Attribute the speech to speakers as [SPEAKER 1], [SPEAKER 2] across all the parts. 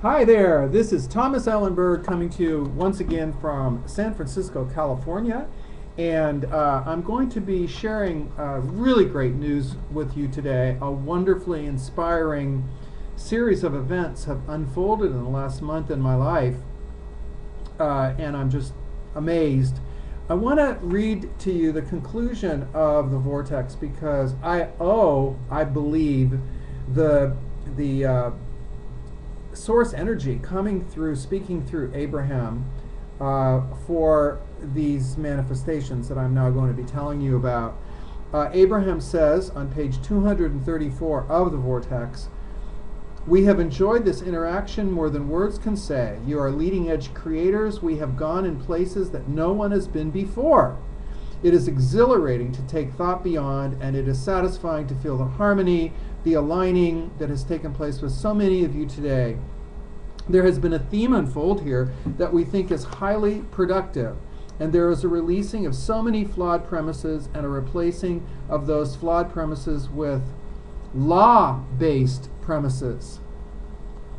[SPEAKER 1] Hi there, this is Thomas Ellenberg coming to you once again from San Francisco, California. And I'm going to be sharing really great news with you today. A wonderfully inspiring series of events have unfolded in the last month in my life, and I'm just amazed. I want to read to you the conclusion of the vortex because I believe, the source energy coming through, speaking through Abraham for these manifestations that I'm now going to be telling you about. Abraham says on page 234 of the vortex, "We have enjoyed this interaction more than words can say. You are leading edge creators. We have gone in places that no one has been before. It is exhilarating to take thought beyond, and it is satisfying to feel the harmony, the aligning that has taken place with so many of you today. There has been a theme unfold here that we think is highly productive, and there is a releasing of so many flawed premises and a replacing of those flawed premises with law-based premises.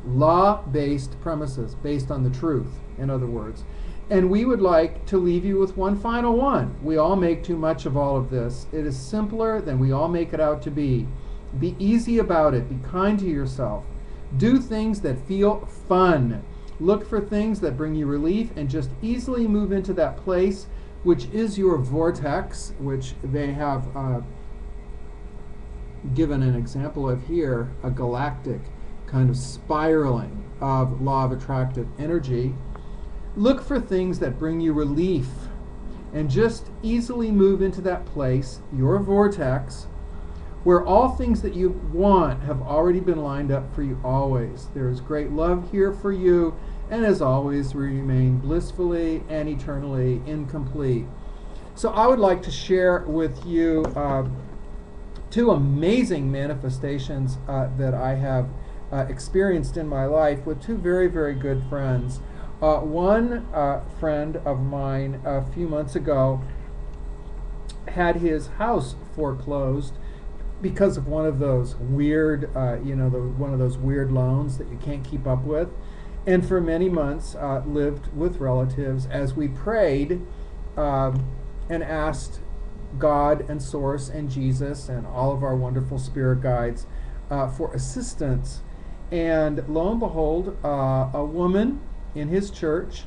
[SPEAKER 1] Law-based premises, based on the truth, in other words. And we would like to leave you with one final one. We all make too much of all of this. It is simpler than we all make it out to be. Be easy about it. Be kind to yourself. Do things that feel fun. Look for things that bring you relief and just easily move into that place, which is your vortex, which they have given an example of here, a galactic kind of spiraling of law of attractive energy. Look for things that bring you relief and just easily move into that place, your vortex, where all things that you want have already been lined up for you always. There is great love here for you, and as always, remain blissfully and eternally incomplete." So I would like to share with you two amazing manifestations that I have experienced in my life with two very, very good friends. One friend of mine a few months ago had his house foreclosed because of one of those weird, one of those weird loans that you can't keep up with, and for many months lived with relatives as we prayed and asked God and Source and Jesus and all of our wonderful spirit guides for assistance. And lo and behold, a woman in his church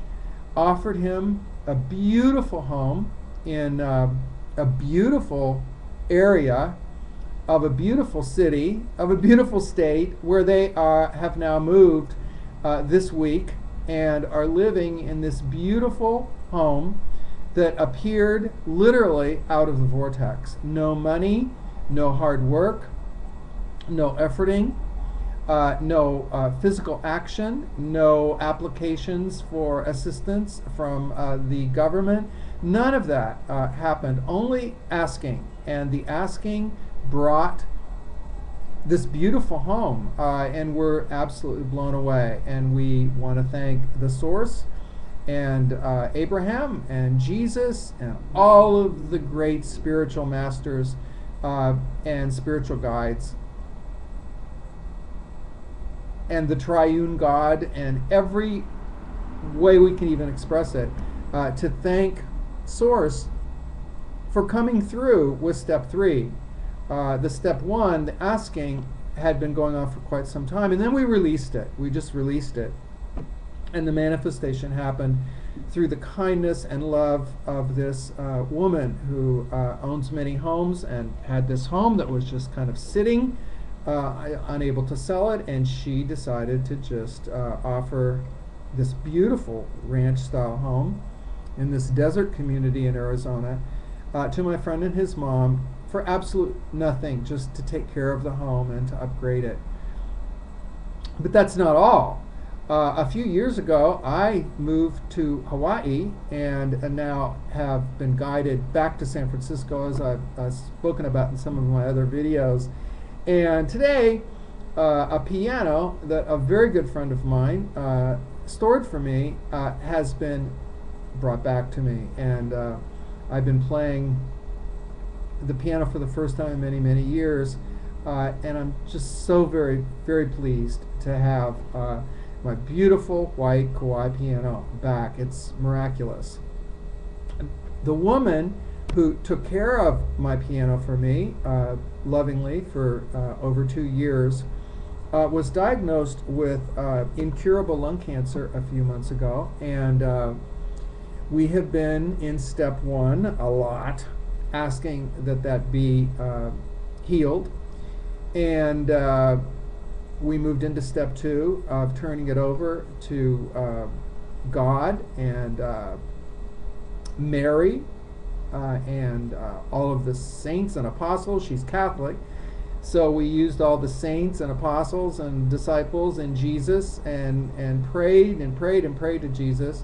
[SPEAKER 1] offered him a beautiful home in a beautiful area of a beautiful city, of a beautiful state, where they have now moved this week and are living in this beautiful home that appeared literally out of the vortex. No money, no hard work, no efforting, no physical action, no applications for assistance from the government. None of that happened, only asking. And the asking brought this beautiful home, and we're absolutely blown away. And we want to thank the Source and Abraham and Jesus and all of the great spiritual masters and spiritual guides and the triune God, and every way we can even express it, to thank Source for coming through with step 3. The step 1, the asking, had been going on for quite some time, and then we released it. We just released it. And the manifestation happened through the kindness and love of this woman who owns many homes and had this home that was just kind of sitting, unable to sell it, and she decided to just offer this beautiful ranch-style home in this desert community in Arizona to my friend and his mom for absolute nothing, just to take care of the home and to upgrade it. But that's not all. A few years ago, I moved to Hawaii and now have been guided back to San Francisco, as I've spoken about in some of my other videos. And today, a piano that a very good friend of mine stored for me has been brought back to me. And I've been playing the piano for the first time in many, many years. And I'm just so very, very pleased to have my beautiful white Kawai piano back. It's miraculous. The woman who took care of my piano for me, lovingly, for over 2 years, was diagnosed with incurable lung cancer a few months ago, and we have been in step 1 a lot, asking that be healed, and we moved into step 2 of turning it over to God and Mary and all of the saints and apostles. She's Catholic, so we used all the saints and apostles and disciples and Jesus and prayed and prayed and prayed to Jesus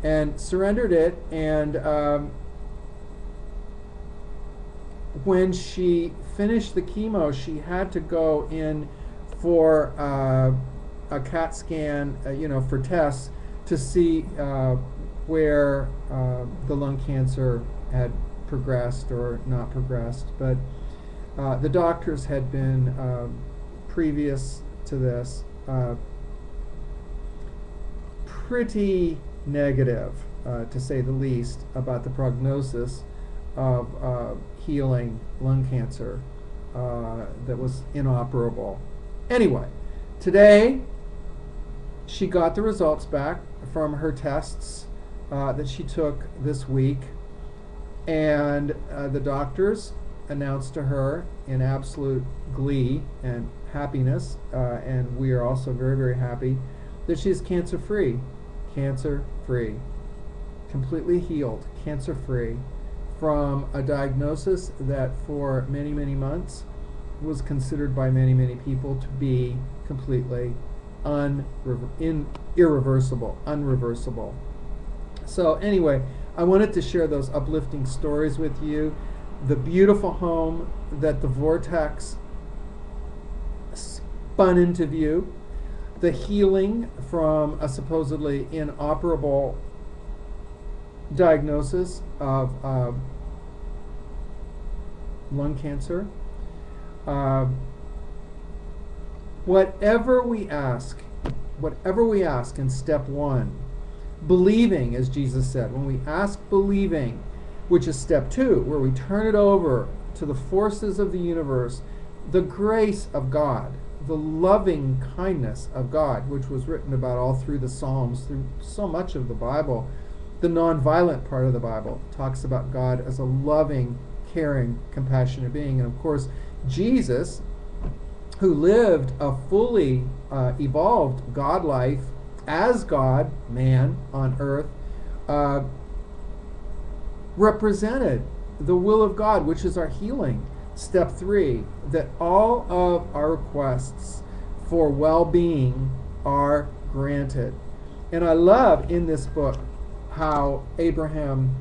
[SPEAKER 1] and surrendered it. And when she finished the chemo, she had to go in for a CAT scan, for tests to see where the lung cancer had progressed or not progressed. But the doctors had been, previous to this, pretty negative, to say the least, about the prognosis of healing lung cancer that was inoperable. Anyway, today she got the results back from her tests that she took this week, and the doctors announced to her in absolute glee and happiness, and we are also very, very happy, that she is cancer-free, completely healed, cancer-free, from a diagnosis that for many, many months was considered by many, many people to be completely irreversible, unreversible. So anyway, I wanted to share those uplifting stories with you. The beautiful home that the vortex spun into view, the healing from a supposedly inoperable diagnosis of lung cancer. Whatever we ask in step 1, believing, as Jesus said, when we ask believing, which is step 2, where we turn it over to the forces of the universe, the grace of God, the loving kindness of God, which was written about all through the Psalms, through so much of the Bible. The nonviolent part of the Bible talks about God as a loving, caring, compassionate being. And of course, Jesus, who lived a fully evolved God life as God, man, on earth, represented the will of God, which is our healing. Step 3, that all of our requests for well-being are granted. And I love in this book how Abraham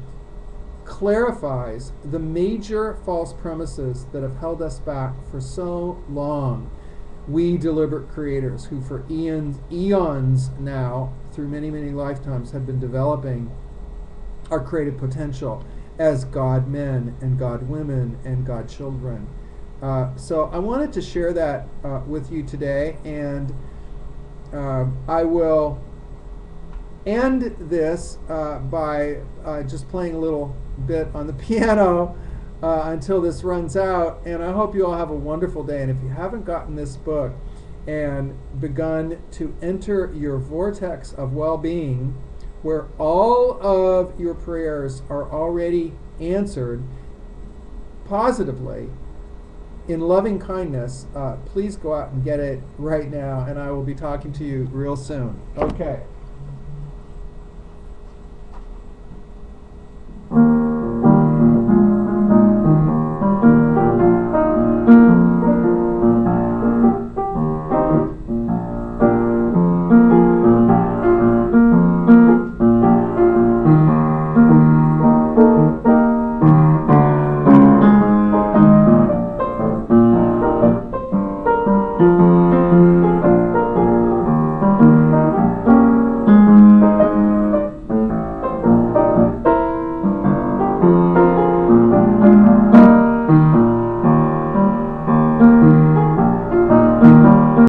[SPEAKER 1] clarifies the major false premises that have held us back for so long. We deliberate creators who for eons now, through many, many lifetimes, have been developing our creative potential as God men and God women and God children. So I wanted to share that with you today, and I will end this by just playing a little bit on the piano until this runs out. And I hope you all have a wonderful day. And if you haven't gotten this book and begun to enter your vortex of well-being, where all of your prayers are already answered positively in loving kindness, please go out and get it right now, and I will be talking to you real soon. Okay.